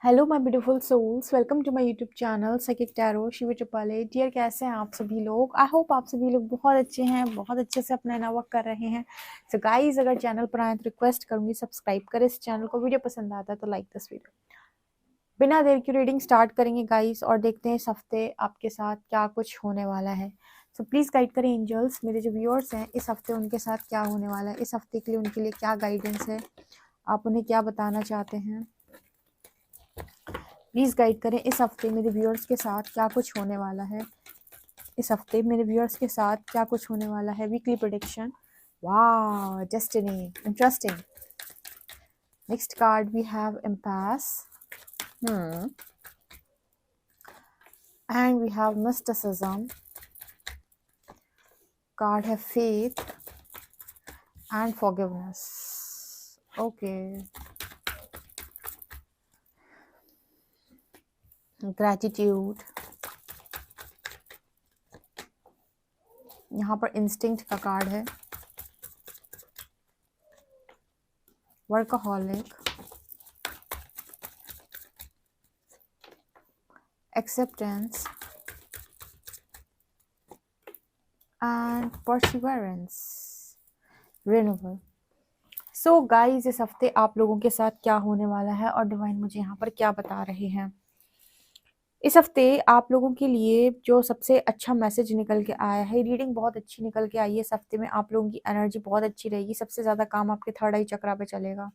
Hello my beautiful souls, welcome to my YouTube channel psychic tarot Shivi triple. Dear, कैसे हैं आप सभी लोग? आई होप आप सभी लोग बहुत अच्छे हैं, बहुत अच्छे से अपना नया वर्क कर रहे हैं। सो गाइस, अगर चैनल पर आए तो रिक्वेस्ट करूंगी सब्सक्राइब करें इस चैनल को। वीडियो पसंद आता है तो लाइक दिस वीडियो। बिना देर की रीडिंग स्टार्ट करेंगे गाइस और देखते हैं इस हफ्ते आपके साथ क्या कुछ होने वाला है। सो प्लीज़ गाइड करें एंजल्स, मेरे जो व्यूअर्स हैं इस हफ्ते उनके साथ क्या होने वाला है, इस हफ्ते के लिए उनके लिए क्या गाइडेंस है, आप उन्हें क्या बताना चाहते हैं। प्लीज़ गाइड करें इस हफ्ते मेरे व्यूअर्स के साथ क्या कुछ होने वाला है। इस हफ्ते मेरे व्यूअर्स के साथ क्या कुछ होने वाला है। Weekly prediction. वाह, destiny, interesting. Next card we have empath and we have mysticism. Card है faith and forgiveness. Okay, gratitude. यहाँ पर इंस्टिंक्ट का कार्ड है, workaholic, acceptance and perseverance, renewal। So guys, इस हफ्ते आप लोगों के साथ क्या होने वाला है और डिवाइन मुझे यहाँ पर क्या बता रहे हैं। इस हफ्ते आप लोगों के लिए जो सबसे अच्छा मैसेज निकल के आया है, रीडिंग बहुत अच्छी निकल के आई है। इस हफ्ते में आप लोगों की एनर्जी बहुत अच्छी रहेगी। सबसे ज़्यादा काम आपके थर्ड आई चक्रा पे चलेगा।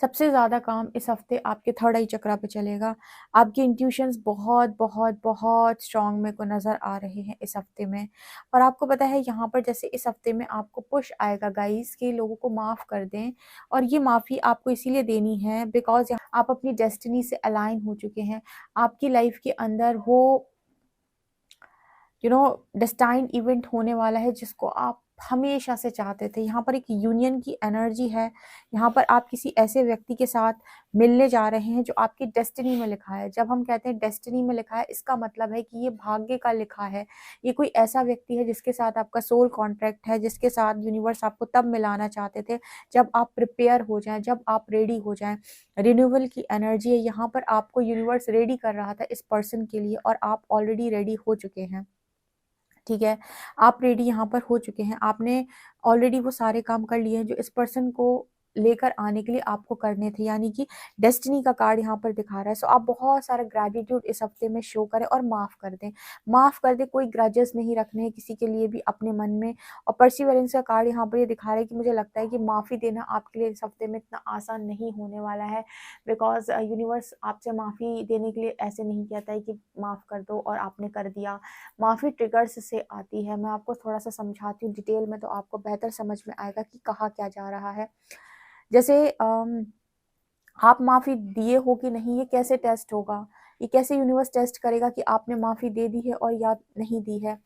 सबसे ज़्यादा काम इस हफ्ते आपके थर्ड आई चक्रा पे चलेगा। आपके इंट्यूशंस बहुत बहुत बहुत स्ट्रांग मेरे को नज़र आ रहे हैं इस हफ्ते में। और आपको पता है यहाँ पर जैसे इस हफ्ते में आपको पुश आएगा गाइस कि लोगों को माफ़ कर दें। और ये माफ़ी आपको इसीलिए देनी है बिकॉज आप अपनी डेस्टिनी से अलाइन हो चुके हैं। आपकी लाइफ के अंदर वो डेस्टाइन इवेंट होने वाला है जिसको आप हमेशा से चाहते थे। यहाँ पर एक यूनियन की एनर्जी है। यहाँ पर आप किसी ऐसे व्यक्ति के साथ मिलने जा रहे हैं जो आपकी डेस्टिनी में लिखा है। जब हम कहते हैं डेस्टिनी में लिखा है, इसका मतलब है कि ये भाग्य का लिखा है। ये कोई ऐसा व्यक्ति है जिसके साथ आपका सोल कॉन्ट्रैक्ट है, जिसके साथ यूनिवर्स आपको तब मिलाना चाहते थे जब आप प्रिपेयर हो जाएं, जब आप रेडी हो जाएं। रिन्यूअल की एनर्जी है। यहाँ पर आपको यूनिवर्स रेडी कर रहा था इस पर्सन के लिए और आप ऑलरेडी रेडी हो चुके हैं। ठीक है, आप रेडी यहाँ पर हो चुके हैं। आपने ऑलरेडी वो सारे काम कर लिए हैं जो इस पर्सन को लेकर आने के लिए आपको करने थे, यानी कि डेस्टिनी का कार्ड यहाँ पर दिखा रहा है। सो आप बहुत सारा ग्रैटिट्यूड इस हफ्ते में शो करें और माफ़ कर दें। माफ़ कर दें, कोई ग्रजेस नहीं रखने हैं किसी के लिए भी अपने मन में। और परसिवरेंस का कार्ड यहाँ पर ये दिखा रहा है कि मुझे लगता है कि माफ़ी देना आपके लिए इस हफ्ते में इतना आसान नहीं होने वाला है। बिकॉज यूनिवर्स आपसे माफ़ी देने के लिए ऐसे नहीं कहता है कि माफ़ कर दो और आपने कर दिया। माफ़ी ट्रिगर्स से आती है। मैं आपको थोड़ा सा समझाती हूँ डिटेल में तो आपको बेहतर समझ में आएगा कि कहा क्या जा रहा है। जैसे आप माफ़ी दिए हो कि नहीं, ये कैसे टेस्ट होगा, ये कैसे यूनिवर्स टेस्ट करेगा कि आपने माफ़ी दे दी है और या नहीं दी है।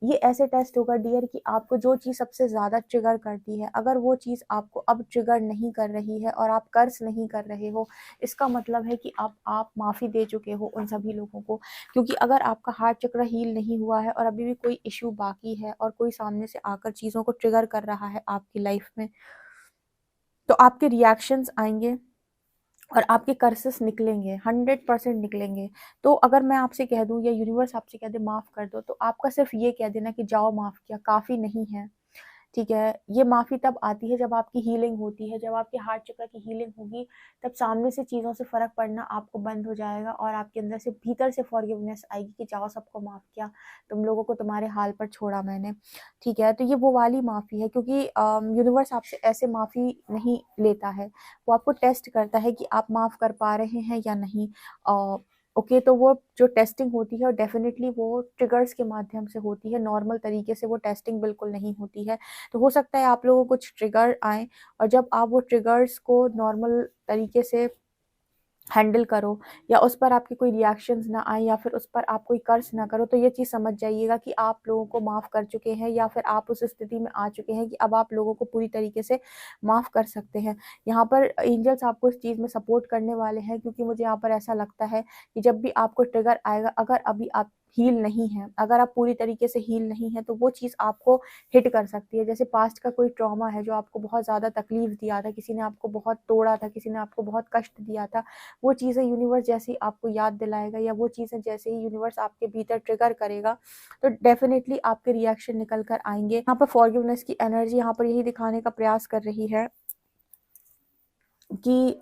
ये ऐसे टेस्ट होगा डियर कि आपको जो चीज़ सबसे ज़्यादा ट्रिगर करती है, अगर वो चीज़ आपको अब ट्रिगर नहीं कर रही है और आप कर्ज नहीं कर रहे हो, इसका मतलब है कि अब आप माफ़ी दे चुके हो उन सभी लोगों को। क्योंकि अगर आपका हार्ट चक्र हील नहीं हुआ है और अभी भी कोई इशू बाकी है और कोई सामने से आकर चीज़ों को ट्रिगर कर रहा है आपकी लाइफ में, तो आपके रिएक्शंस आएंगे और आपके कर्सेस निकलेंगे, 100% निकलेंगे। तो अगर मैं आपसे कह दूं या यूनिवर्स आपसे कह दे माफ़ कर दो, तो आपका सिर्फ ये कह देना कि जाओ माफ़ किया काफ़ी नहीं है। ठीक है, ये माफ़ी तब आती है जब आपकी हीलिंग होती है, जब आपके हार्ट चक्र की हीलिंग होगी, तब सामने से चीज़ों से फ़र्क पड़ना आपको बंद हो जाएगा और आपके अंदर से भीतर से फॉरगिवनेस आएगी कि जाओ सबको माफ़ किया, तुम लोगों को तुम्हारे हाल पर छोड़ा मैंने। ठीक है, तो ये वो वाली माफ़ी है क्योंकि यूनिवर्स आपसे ऐसे माफ़ी नहीं लेता है। वो आपको टेस्ट करता है कि आप माफ़ कर पा रहे हैं या नहीं। ओके, तो वो जो टेस्टिंग होती है डेफिनेटली वो ट्रिगर्स के माध्यम से होती है। नॉर्मल तरीके से वो टेस्टिंग बिल्कुल नहीं होती है। तो हो सकता है आप लोगों को कुछ ट्रिगर आए और जब आप वो ट्रिगर्स को नॉर्मल तरीके से हैंडल करो या उस पर आपके कोई रिएक्शंस ना आए या फिर उस पर आप कोई कर्ज ना करो, तो ये चीज़ समझ जाइएगा कि आप लोगों को माफ़ कर चुके हैं या फिर आप उस स्थिति में आ चुके हैं कि अब आप लोगों को पूरी तरीके से माफ़ कर सकते हैं। यहाँ पर एंजल्स आपको इस चीज़ में सपोर्ट करने वाले हैं क्योंकि मुझे यहाँ पर ऐसा लगता है कि जब भी आपको ट्रिगर आएगा, अगर अभी आप हील नहीं हैं, अगर आप पूरी तरीके से हील नहीं हैं, तो वो चीज़ आपको हिट कर सकती है। जैसे पास्ट का कोई ट्रॉमा है जो आपको बहुत ज़्यादा तकलीफ दिया था, किसी ने आपको बहुत तोड़ा था, किसी ने आपको बहुत कष्ट दिया था, वो चीज़ें यूनिवर्स जैसे ही आपको याद दिलाएगा या वो चीज़ें जैसे ही यूनिवर्स आपके भीतर ट्रिगर करेगा, तो डेफिनेटली आपके रिएक्शन निकल कर आएंगे। यहाँ पर फॉरगिवनेस की एनर्जी यहाँ पर यही दिखाने का प्रयास कर रही है कि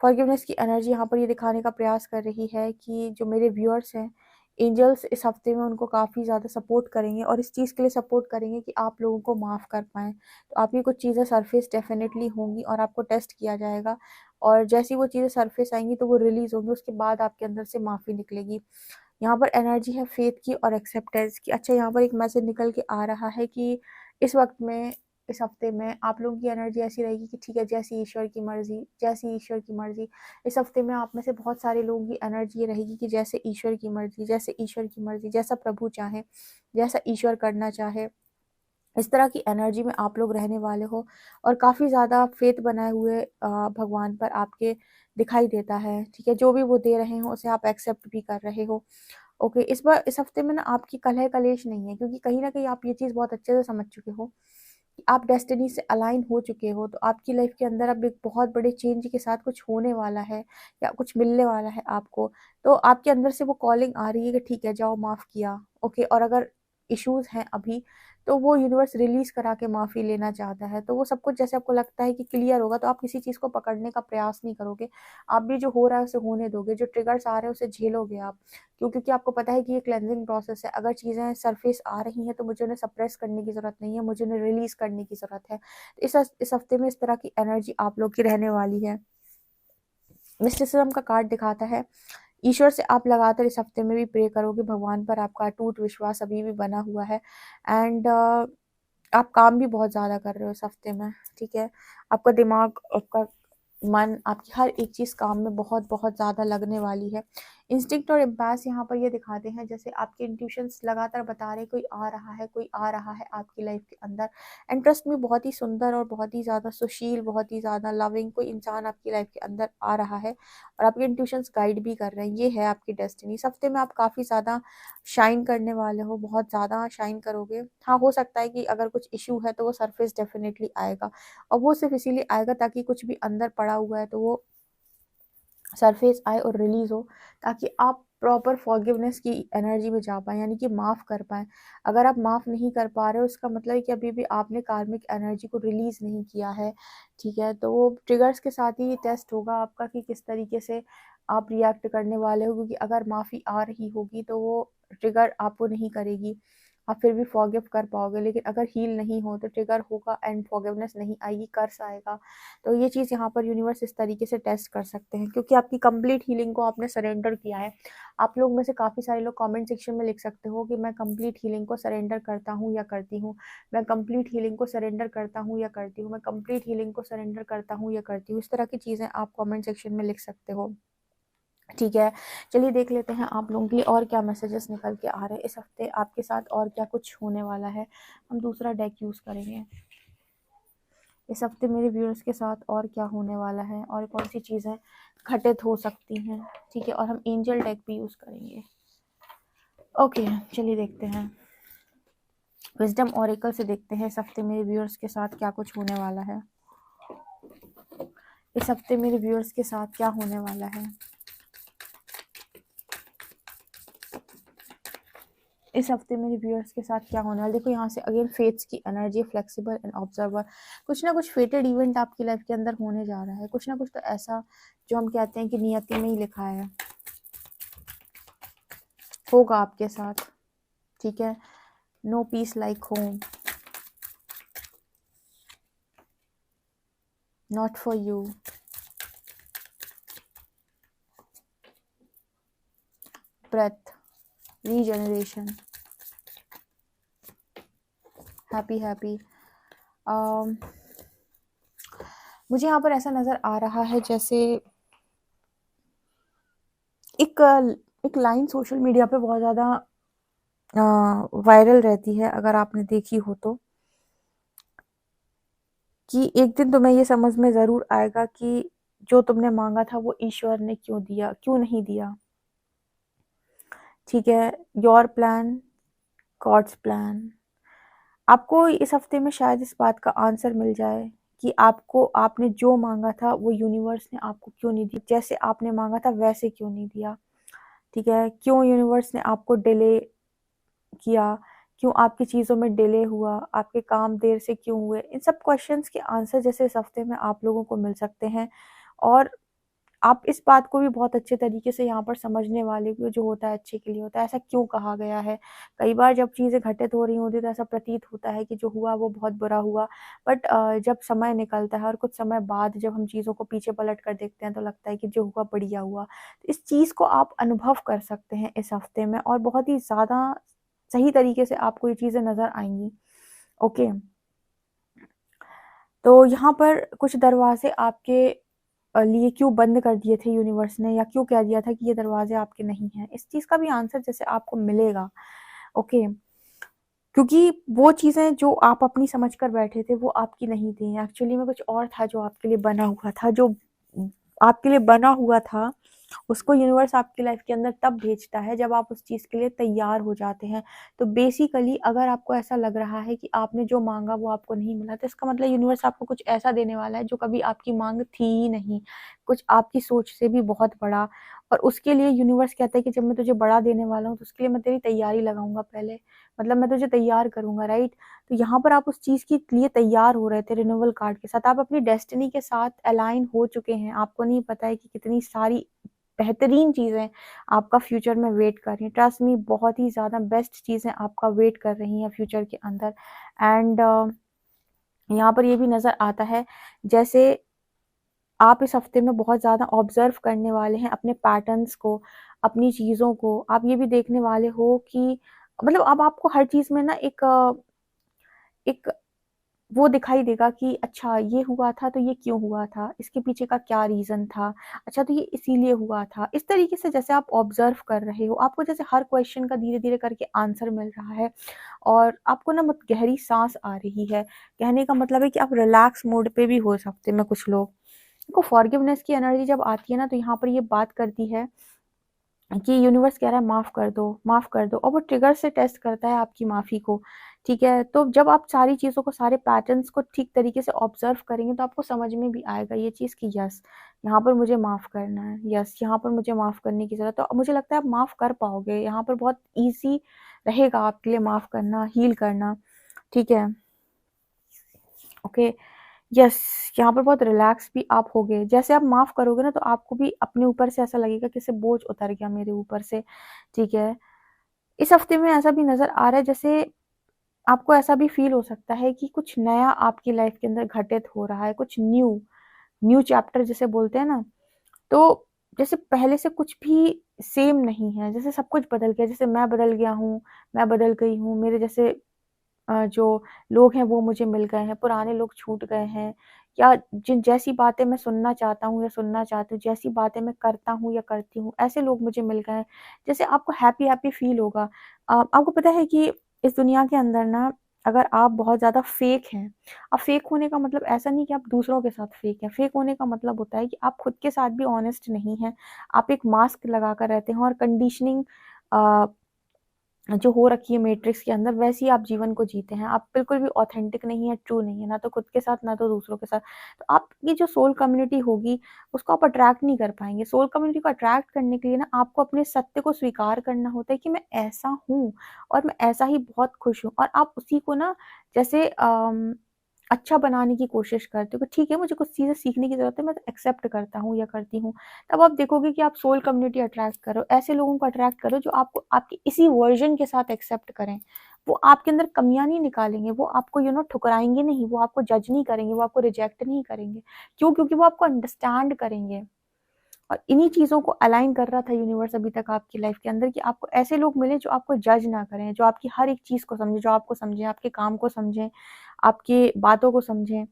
फॉरगिवनेस की एनर्जी यहाँ पर ये दिखाने का प्रयास कर रही है कि जो मेरे व्यूअर्स हैं, एंजल्स इस हफ्ते में उनको काफ़ी ज़्यादा सपोर्ट करेंगे और इस चीज़ के लिए सपोर्ट करेंगे कि आप लोगों को माफ़ कर पाएँ। तो आपकी कुछ चीज़ें सरफेस डेफिनेटली होंगी और आपको टेस्ट किया जाएगा, और जैसी वो चीज़ें सरफेस आएंगी तो वो रिलीज़ होंगी, उसके बाद आपके अंदर से माफ़ी निकलेगी। यहाँ पर एनर्जी है फेथ की और एक्सेप्टेंस की। अच्छा, यहाँ पर एक मैसेज निकल के आ रहा है कि इस वक्त में, इस हफ्ते में आप लोगों की एनर्जी ऐसी रहेगी कि ठीक है, जैसी ईश्वर की मर्जी, जैसी ईश्वर की मर्जी। इस हफ्ते में आप में से बहुत सारे लोगों की एनर्जी ये रहेगी कि जैसे ईश्वर की मर्जी, जैसे ईश्वर की मर्जी, जैसा प्रभु चाहे, जैसा ईश्वर करना चाहे, इस तरह की एनर्जी में आप लोग रहने वाले हो। और काफ़ी ज़्यादा फेथ बनाए हुए भगवान पर आपके दिखाई देता है। ठीक है, जो भी वो दे रहे हो उसे आप एक्सेप्ट भी कर रहे हो। ओके, इस बार इस हफ्ते में ना आपकी कलह कलेश नहीं है, क्योंकि कहीं ना कहीं आप ये चीज़ बहुत अच्छे से समझ चुके हो कि आप डेस्टिनी से अलाइन हो चुके हो। तो आपकी लाइफ के अंदर अब एक बहुत बड़े चेंज के साथ कुछ होने वाला है या कुछ मिलने वाला है आपको। तो आपके अंदर से वो कॉलिंग आ रही है कि ठीक है, जाओ, माफ़ किया। ओके, और अगर इश्यूज हैं अभी, तो वो यूनिवर्स रिलीज करा के माफ़ी लेना चाहता है। तो वो सब कुछ जैसे आपको लगता है कि क्लियर होगा, तो आप किसी चीज़ को पकड़ने का प्रयास नहीं करोगे। आप भी जो हो रहा है उसे होने दोगे, जो ट्रिगर्स आ रहे हैं उसे झेलोगे आप। क्योंकि आपको पता है कि ये क्लेंजिंग प्रोसेस है। अगर चीज़ें सरफेस आ रही हैं तो मुझे उन्हें सप्रेस करने की ज़रूरत नहीं है, मुझे उन्हें रिलीज करने की ज़रूरत है। इस हफ्ते में इस तरह की एनर्जी आप लोग की रहने वाली है। मिस्टिसिज्म का कार्ड दिखाता है, ईश्वर से आप लगातार इस हफ्ते में भी प्रे करोगे, भगवान पर आपका अटूट विश्वास अभी भी बना हुआ है। एंड आप काम भी बहुत ज़्यादा कर रहे हो इस हफ्ते में। ठीक है, आपका दिमाग, आपका मन, आपकी हर एक चीज़ काम में बहुत बहुत ज़्यादा लगने वाली है। इंस्टिंक्ट और इम्पैस यहाँ पर ये दिखाते हैं जैसे आपके इंट्यूशंस लगातार बता रहे हैं कोई आ रहा है, कोई आ रहा है आपकी लाइफ के अंदर। एंड ट्रस्ट में बहुत ही सुंदर और बहुत ही ज़्यादा सुशील, बहुत ही ज़्यादा लविंग कोई इंसान आपकी लाइफ के अंदर आ रहा है और आपके इंट्यूशंस गाइड भी कर रहे हैं। ये है आपकी डेस्टिनी। इस हफ्ते में आप काफ़ी ज़्यादा शाइन करने वाले हो, बहुत ज़्यादा शाइन करोगे। हाँ, हो सकता है कि अगर कुछ इशू है तो वो सरफेस डेफिनेटली आएगा, और वो सिर्फ इसीलिए आएगा ताकि कुछ भी अंदर पड़ा हुआ है तो वो सरफेस आए और रिलीज हो, ताकि आप प्रॉपर फॉरगिवनेस की एनर्जी में जा पाएँ, यानी कि माफ़ कर पाएँ। अगर आप माफ़ नहीं कर पा रहे हो, इसका मतलब है कि अभी भी आपने कार्मिक एनर्जी को रिलीज़ नहीं किया है। ठीक है, तो वो ट्रिगर्स के साथ ही ये टेस्ट होगा आपका कि किस तरीके से आप रिएक्ट करने वाले हो, क्योंकि अगर माफ़ी आ रही होगी तो वो ट्रिगर आपको नहीं करेगी, आप फिर भी फॉरगिव कर पाओगे। लेकिन अगर हील नहीं हो तो ट्रिगर होगा एंड फॉरगिवनेस नहीं आएगी, कर्स आएगा। तो ये चीज़ यहाँ पर यूनिवर्स इस तरीके से टेस्ट कर सकते हैं, क्योंकि आपकी कंप्लीट हीलिंग को आपने सरेंडर किया है। आप लोग में से काफ़ी सारे लोग कमेंट सेक्शन में लिख सकते हो कि मैं कंप्लीट हीलिंग को सरेंडर करता हूँ या करती हूँ, मैं कंप्लीट हीलिंग को सरेंडर करता हूँ या करती हूँ, मैं कंप्लीट हीलिंग को सरेंडर करता हूँ या करती हूँ। इस तरह की चीज़ें आप कमेंट सेक्शन में लिख सकते हो। ठीक है, चलिए देख लेते हैं आप लोगों के लिए और क्या मैसेजेस निकल के आ रहे हैं इस हफ्ते आपके साथ, और क्या कुछ होने वाला है। हम दूसरा डेक यूज़ करेंगे। इस हफ्ते मेरे व्यूअर्स के साथ और क्या होने वाला है और कौन सी चीज़ें घटित हो सकती हैं। ठीक है, और हम एंजल डेक भी यूज़ करेंगे। ओके, चलिए देखते हैं। विजडम ऑरेकल से देखते हैं इस हफ्ते मेरे व्यूअर्स के साथ क्या कुछ होने वाला है। इस हफ्ते मेरे व्यूअर्स के साथ क्या होने वाला है। इस हफ्ते मेरे व्यूअर्स के साथ क्या होने वाला है। देखो यहाँ से अगेन फेट्स की एनर्जी, फ्लेक्सिबल एंड ऑब्जर्वर। कुछ ना कुछ फेटेड इवेंट आपकी लाइफ के अंदर होने जा रहा है, कुछ ना कुछ तो ऐसा जो हम कहते हैं कि नियति में ही लिखा है होगा आपके साथ। ठीक है, no peace like home, not for you, breath, regeneration, happy happy. मुझे यहाँ पर ऐसा नज़र आ रहा है जैसे एक एक लाइन सोशल मीडिया पे बहुत ज़्यादा वायरल रहती है, अगर आपने देखी हो तो, कि एक दिन तुम्हें ये समझ में ज़रूर आएगा कि जो तुमने मांगा था वो ईश्वर ने क्यों दिया, क्यों नहीं दिया। ठीक है, योर प्लान गॉड्स प्लान। आपको इस हफ्ते में शायद इस बात का आंसर मिल जाए कि आपको आपने जो मांगा था वो यूनिवर्स ने आपको क्यों नहीं दिया, जैसे आपने मांगा था वैसे क्यों नहीं दिया। ठीक है, क्यों यूनिवर्स ने आपको डिले किया, क्यों आपकी चीज़ों में डिले हुआ, आपके काम देर से क्यों हुए। इन सब क्वेश्चंस के आंसर जैसे इस हफ्ते में आप लोगों को मिल सकते हैं। और आप इस बात को भी बहुत अच्छे तरीके से यहाँ पर समझने वाले कि जो होता है अच्छे के लिए होता है, ऐसा क्यों कहा गया है। कई बार जब चीज़ें घटित हो रही होती है तो ऐसा प्रतीत होता है कि जो हुआ वो बहुत बुरा हुआ, बट जब समय निकलता है और कुछ समय बाद जब हम चीज़ों को पीछे पलट कर देखते हैं तो लगता है कि जो हुआ बढ़िया हुआ। तो इस चीज़ को आप अनुभव कर सकते हैं इस हफ्ते में, और बहुत ही ज़्यादा सही तरीके से आपको ये चीज़ें नज़र आएंगी। ओके, तो यहाँ पर कुछ दरवाजे आपके लिए क्यों बंद कर दिए थे यूनिवर्स ने, या क्यों कह दिया था कि ये दरवाजे आपके नहीं हैं, इस चीज़ का भी आंसर जैसे आपको मिलेगा। ओके, क्योंकि वो चीज़ें जो आप अपनी समझ कर बैठे थे वो आपकी नहीं थी, एक्चुअली में कुछ और था जो आपके लिए बना हुआ था, जो आपके लिए बना हुआ था उसको यूनिवर्स आपकी लाइफ के अंदर तब भेजता है जब आप उस चीज़ के लिए तैयार हो जाते हैं। तो बेसिकली अगर आपको ऐसा लग रहा है कि आपने जो मांगा वो आपको नहीं मिला, तो इसका मतलब यूनिवर्स आपको कुछ ऐसा देने वाला है जो कभी आपकी मांग थी ही नहीं, कुछ आपकी सोच से भी बहुत बड़ा। और उसके लिए यूनिवर्स कहता है कि जब मैं तुझे बड़ा देने वाला हूँ तो उसके लिए मैं तेरी तैयारी लगाऊंगा पहले, मतलब मैं तुझे तैयार करूंगा, राइट। तो यहाँ पर आप उस चीज़ के लिए तैयार हो रहे थे रिन्यूअल कार्ड के साथ, आप अपनी डेस्टिनी के साथ अलाइन हो चुके हैं। आपको नहीं पता है कि कितनी सारी बेहतरीन चीज़ें आपका फ्यूचर में वेट कर रही हैं। ट्रस्ट मी, बहुत ही ज़्यादा बेस्ट चीज़ें आपका वेट कर रही हैं फ्यूचर के अंदर। एंड यहाँ पर ये भी नज़र आता है जैसे आप इस हफ्ते में बहुत ज़्यादा ऑब्जर्व करने वाले हैं अपने पैटर्न्स को, अपनी चीज़ों को। आप ये भी देखने वाले हो कि मतलब अब आपको हर चीज़ में ना एक वो दिखाई देगा कि अच्छा ये हुआ था तो ये क्यों हुआ था, इसके पीछे का क्या रीज़न था, अच्छा तो ये इसीलिए हुआ था। इस तरीके से जैसे आप ऑब्जर्व कर रहे हो, आपको जैसे हर क्वेश्चन का धीरे-धीरे करके आंसर मिल रहा है, और आपको ना बहुत गहरी साँस आ रही है। कहने का मतलब है कि आप रिलैक्स मोड पे भी हो सकते हैं कुछ लोग। देखो, फॉरगिवनेस की एनर्जी जब आती है ना तो यहाँ पर ये बात करती है कि यूनिवर्स कह रहा है माफ़ कर दो, माफ़ कर दो, और वो ट्रिगर से टेस्ट करता है आपकी माफ़ी को। ठीक है, तो जब आप सारी चीज़ों को, सारे पैटर्न्स को ठीक तरीके से ऑब्जर्व करेंगे तो आपको समझ में भी आएगा ये चीज़ कि यस, यहाँ पर मुझे माफ़ करना है, यस यहाँ पर मुझे माफ़ करने की ज़रूरत है। तो मुझे लगता है आप माफ़ कर पाओगे, यहाँ पर बहुत ईजी रहेगा आपके लिए माफ़ करना, हील करना। ठीक है, ओके, यस, यहाँ पर बहुत रिलैक्स भी आप होगे। जैसे आप माफ़ करोगे ना तो आपको भी अपने ऊपर से ऐसा लगेगा कि जैसे बोझ उतर गया मेरे ऊपर से। ठीक है, इस हफ्ते में ऐसा भी नज़र आ रहा है जैसे आपको ऐसा भी फ़ील हो सकता है कि कुछ नया आपकी लाइफ़ के अंदर घटित हो रहा है, कुछ न्यू न्यू चैप्टर जिसे बोलते हैं ना। तो जैसे पहले से कुछ भी सेम नहीं है, जैसे सब कुछ बदल गया, जैसे मैं बदल गया हूँ, मैं बदल गई हूँ, मेरे जैसे जो लोग हैं वो मुझे मिल गए हैं, पुराने लोग छूट गए हैं, या जिन जैसी बातें मैं सुनना चाहता हूँ या सुनना चाहती हूँ, जैसी बातें मैं करता हूँ या करती हूँ, ऐसे लोग मुझे मिल गए हैं। जैसे आपको हैप्पी-हैप्पी फ़ील होगा। आपको पता है कि इस दुनिया के अंदर ना अगर आप बहुत ज़्यादा फ़ेक हैं, अब फ़ेक होने का मतलब ऐसा नहीं कि आप दूसरों के साथ फ़ेक हैं, फ़ेक होने का मतलब होता है कि आप खुद के साथ भी ऑनेस्ट नहीं हैं, आप एक मास्क लगा कर रहते हैं, और कंडीशनिंग अ जो हो रखी है मैट्रिक्स के अंदर वैसे ही आप जीवन को जीते हैं। आप बिल्कुल भी ऑथेंटिक नहीं है, ट्रू नहीं है, ना तो खुद के साथ, ना तो दूसरों के साथ। तो आपकी जो सोल कम्युनिटी होगी, उसको आप अट्रैक्ट नहीं कर पाएँगे। सोल कम्युनिटी को अट्रैक्ट करने के लिए ना आपको अपने सत्य को स्वीकार करना होता है कि मैं ऐसा हूँ, और मैं ऐसा ही बहुत खुश हूँ, और आप उसी को ना जैसे अच्छा बनाने की कोशिश करते हो कि ठीक है, मुझे कुछ चीज़ें सीखने की ज़रूरत है, मैं तो एक्सेप्ट करता हूँ या करती हूँ। तब आप देखोगे कि आप सोल कम्युनिटी अट्रैक्ट करो, ऐसे लोगों को अट्रैक्ट करो जो आपको आपके इसी वर्ज़न के साथ एक्सेप्ट करें। वो आपके अंदर कमियाँ नहीं निकालेंगे, वो आपको ठुकराएँगे नहीं, वो आपको जज नहीं करेंगे, वो आपको रिजेक्ट नहीं करेंगे। क्यों? क्योंकि वो आपको अंडरस्टैंड करेंगे। और इन्हीं चीज़ों को अलाइन कर रहा था यूनिवर्स अभी तक आपकी लाइफ़ के अंदर कि आपको ऐसे लोग मिलें जो आपको जज ना करें, जो आपकी हर एक चीज़ को समझें, जो आपको समझें, आपके काम को समझें, आपकी बातों को समझें।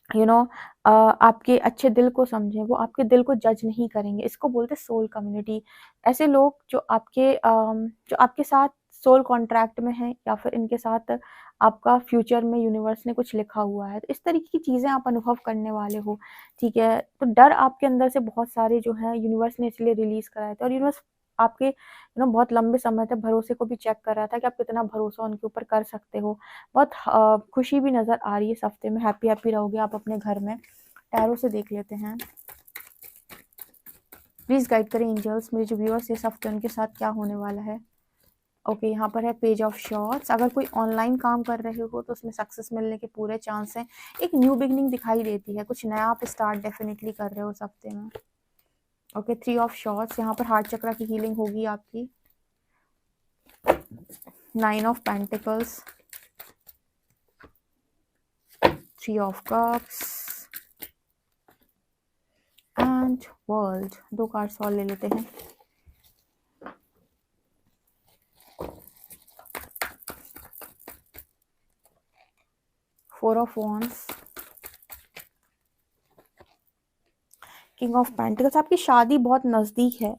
यू नो आपके अच्छे दिल को समझें, वो आपके दिल को जज नहीं करेंगे। इसको बोलते हैं सोल कम्युनिटी। ऐसे लोग जो आपके साथ सोल कॉन्ट्रैक्ट में हैं, या फिर इनके साथ आपका फ्यूचर में यूनिवर्स ने कुछ लिखा हुआ है। तो इस तरीके की चीज़ें आप अनुभव करने वाले हो, ठीक है? तो डर आपके अंदर से बहुत सारे जो हैं यूनिवर्स ने इसलिए रिलीज़ कराए थे, और यूनिवर्स आपके बहुत लंबे समय तक भरोसे को भी चेक कर रहा था कि आप कितना भरोसा उनके ऊपर कर सकते हो। बहुत खुशी भी नज़र आ रही है इस हफ्ते में, हैप्पी हैप्पी रहोगे आप अपने घर में। टैरो से देख लेते हैं। प्लीज़ गाइड करें एंजल्स, मेरे जो व्यूअर्स इस हफ्ते उनके साथ क्या होने वाला है। ओके, यहाँ पर है पेज ऑफ शॉर्ट्स। अगर कोई ऑनलाइन काम कर रहे हो तो उसमें सक्सेस मिलने के पूरे चांस हैं। एक न्यू बिगनिंग दिखाई देती है, कुछ नया आप स्टार्ट डेफिनेटली कर रहे हो इस हफ्ते में। ओके, 3 ऑफ शॉर्ट्स, यहाँ पर हार्ट चक्र की हीलिंग होगी आपकी। 9 of pentacles, 3 of cups and world. 2 cards और ले लेते हैं। Four of wands, king of pentacles. आपकी शादी बहुत नज़दीक है,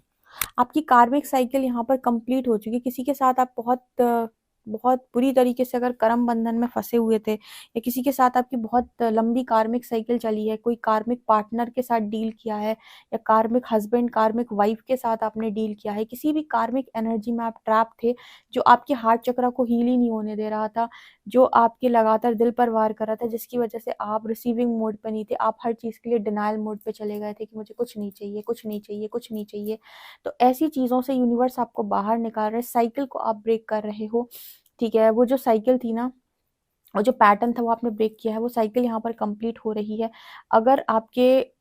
आपकी कार्मिक साइकिल यहाँ पर कंप्लीट हो चुकी है। किसी के साथ आप बहुत बुरी तरीके से अगर कर्म बंधन में फंसे हुए थे, या किसी के साथ आपकी बहुत लंबी कार्मिक साइकिल चली है, कोई कार्मिक पार्टनर के साथ डील किया है, या कार्मिक हस्बैंड कार्मिक वाइफ के साथ आपने डील किया है, किसी भी कार्मिक एनर्जी में आप ट्रैप थे जो आपके हार्ट चक्र को हील ही नहीं होने दे रहा था, जो आपके लगातार दिल पर वार कर रहा था, जिसकी वजह से आप रिसीविंग मोड पे नहीं थे, आप हर चीज़ के लिए डिनाइल मोड पे चले गए थे कि मुझे कुछ नहीं चाहिए, कुछ नहीं चाहिए, कुछ नहीं चाहिए। तो ऐसी चीज़ों से यूनिवर्स आपको बाहर निकाल रहा है, साइकिल को आप ब्रेक कर रहे हो। ठीक है, वो जो साइकिल थी ना, वो जो पैटर्न था वो आपने ब्रेक किया है, वो साइकिल यहाँ पर कंप्लीट हो रही है। अगर आपके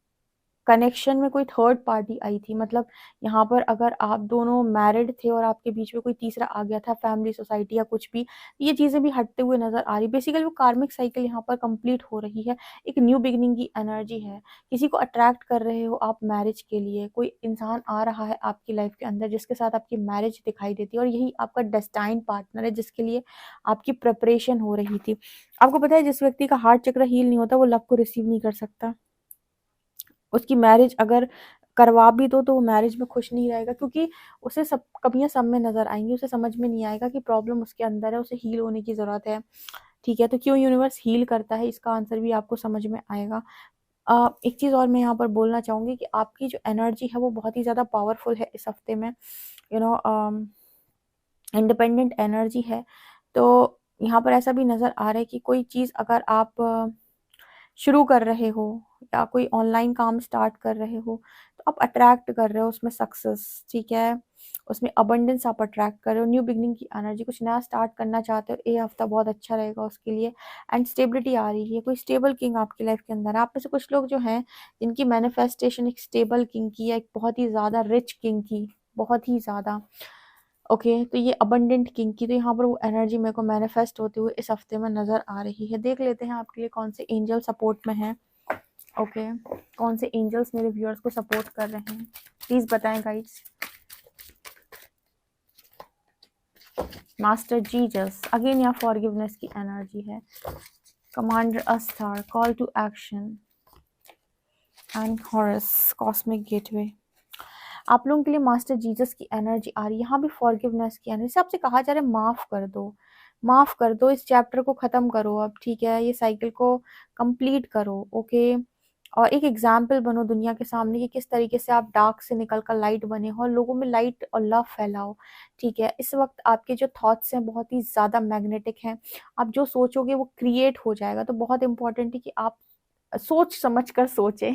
कनेक्शन में कोई थर्ड पार्टी आई थी, मतलब यहाँ पर अगर आप दोनों मैरिड थे और आपके बीच में कोई तीसरा आ गया था, फैमिली सोसाइटी या कुछ भी, ये चीज़ें भी हटते हुए नजर आ रही। बेसिकली वो कार्मिक साइकिल यहाँ पर कंप्लीट हो रही है। एक न्यू बिगनिंग की एनर्जी है। किसी को अट्रैक्ट कर रहे हो आप मैरिज के लिए, कोई इंसान आ रहा है आपकी लाइफ के अंदर जिसके साथ आपकी मैरिज दिखाई देती है, और यही आपका डेस्टाइन पार्टनर है जिसके लिए आपकी प्रिपरेशन हो रही थी। आपको पता है जिस व्यक्ति का हार्ट चक्र हील नहीं होता वो लव को रिसीव नहीं कर सकता। उसकी मैरिज अगर करवा भी दो तो वो मैरिज में खुश नहीं रहेगा, क्योंकि उसे सब कमियां सब में नजर आएंगी। उसे समझ में नहीं आएगा कि प्रॉब्लम उसके अंदर है, उसे हील होने की ज़रूरत है। ठीक है, तो क्यों यूनिवर्स हील करता है, इसका आंसर भी आपको समझ में आएगा। एक चीज़ और मैं यहाँ पर बोलना चाहूँगी कि आपकी जो एनर्जी है वो बहुत ही ज़्यादा पावरफुल है इस हफ्ते में। यू नो इंडिपेंडेंट एनर्जी है। तो यहाँ पर ऐसा भी नज़र आ रहा है कि कोई चीज़ अगर आप शुरू कर रहे हो या कोई ऑनलाइन काम स्टार्ट कर रहे हो तो आप अट्रैक्ट कर रहे हो उसमें सक्सेस। ठीक है, उसमें अबंडेंस आप अट्रैक्ट कर रहे हो, न्यू बिगनिंग की एनर्जी, कुछ नया स्टार्ट करना चाहते हो, ये हफ्ता बहुत अच्छा रहेगा उसके लिए। एंड स्टेबिलिटी आ रही है, कोई स्टेबल किंग आपकी लाइफ के अंदर है। आप में से कुछ लोग जो हैं जिनकी मैनिफेस्टेशन एक स्टेबल किंग की है, एक बहुत ही ज़्यादा रिच किंग की, बहुत ही ज़्यादा। ओके, तो ये अबंडेंट किंग की, तो यहाँ पर वो एनर्जी मेरे को मैनिफेस्ट होते हुए इस हफ्ते में नज़र आ रही है। देख लेते हैं आपके लिए कौन से एंजल सपोर्ट में हैं। ओके, कौन से एंजल्स मेरे व्यूअर्स को सपोर्ट कर रहे हैं, प्लीज़ बताएं गाइड्स। मास्टर जीसस, अगेन यहाँ फॉरगिवनेस की एनर्जी है। Commander Ashtar, call to action and Horus, cosmic gateway. आप लोगों के लिए मास्टर जीसस की एनर्जी आ रही है। यहाँ भी फॉरगिवनेस की एनर्जी, आपसे कहा जा रहा है माफ़ कर दो, माफ़ कर दो, इस चैप्टर को ख़त्म करो अब। ठीक है, ये साइकिल को कंप्लीट करो। ओके, और एक एग्जाम्पल बनो दुनिया के सामने कि किस तरीके से आप डार्क से निकल कर लाइट बने हो और लोगों में लाइट और लव फैलाओ। ठीक है, इस वक्त आपके जो थॉट्स हैं बहुत ही ज़्यादा मैग्नेटिक हैं। आप जो सोचोगे वो क्रिएट हो जाएगा। तो बहुत इंपॉर्टेंट है कि आप सोच समझ कर सोचें।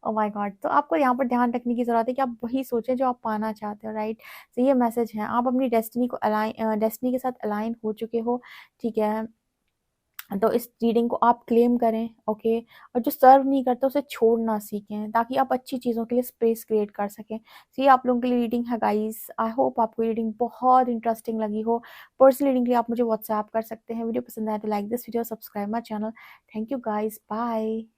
ओह माय गॉड, तो आपको यहाँ पर ध्यान रखने की ज़रूरत है कि आप वही सोचें जो आप पाना चाहते हो, राइट। तो ये मैसेज है, आप अपनी डेस्टिनी को डेस्टिनी के साथ अलाइन हो चुके हो। ठीक है, तो इस रीडिंग को आप क्लेम करें। ओके, और जो सर्व नहीं करते उसे छोड़ना सीखें ताकि आप अच्छी चीज़ों के लिए स्पेस क्रिएट कर सकें। तो ये आप लोगों के लिए रीडिंग है गाइस। आई होप आपको ये रीडिंग बहुत इंटरेस्टिंग लगी हो। पर्सनल रीडिंग के लिए आप मुझे व्हाट्सएप कर सकते हैं। वीडियो पसंद आए तो like this video, subscribe my channel. Thank you guys, bye.